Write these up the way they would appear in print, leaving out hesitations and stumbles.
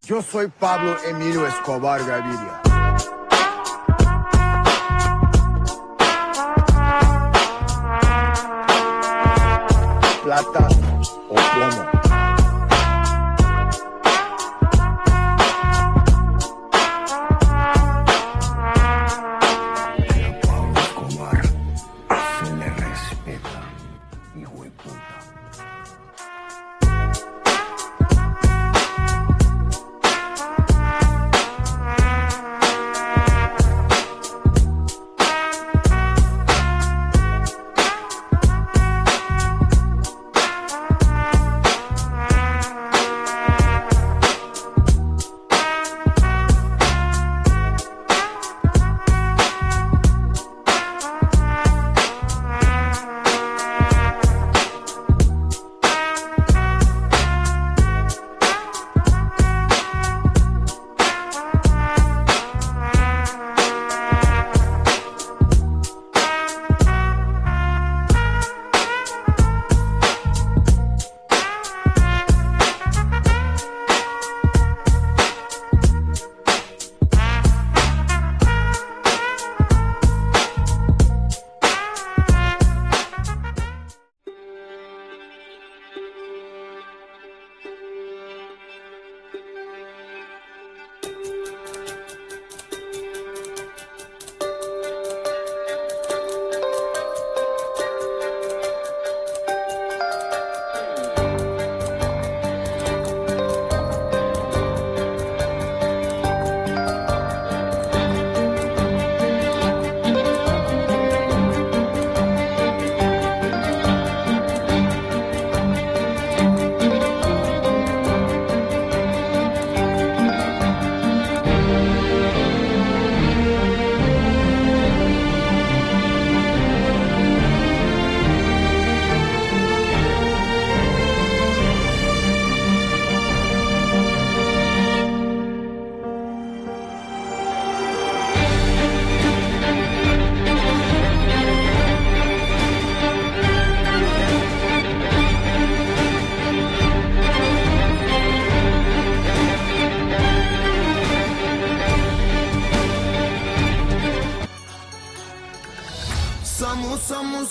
Yo soy Pablo Emilio Escobar Gaviria. Plata o plomo. Pablo Escobar se le respeta, hijo de puta.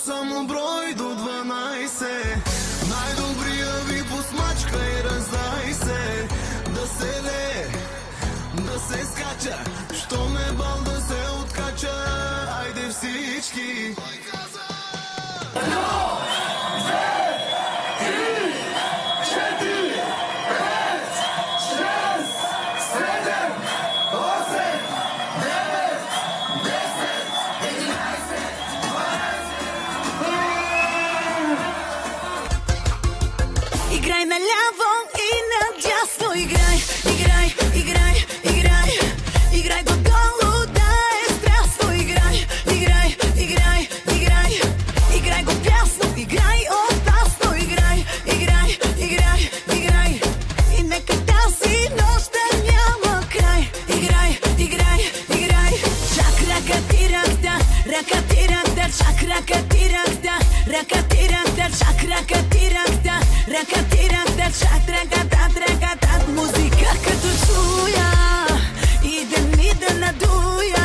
Само брой до 12. Най-добрия ви посмачка и раздай се. Да се лее, да се скача, що ме бал да се откача. Айде всички. Играй наляво и надясно, играй, играй, играй, играй. Играй додолу, да е страстно, играй, играй, играй, играй. Играй го пясно, играй опасно, играй, играй, играй, играй. И нека тази нощ да няма край. Играй, играй, играй. Чак ракатирахта, ракатирахта, чак ракатирахта, ракатирахта, чак ракатирахта. Ракатирахта, чак ракатат, ракатат. Музика като чуя, иде ми да надуя.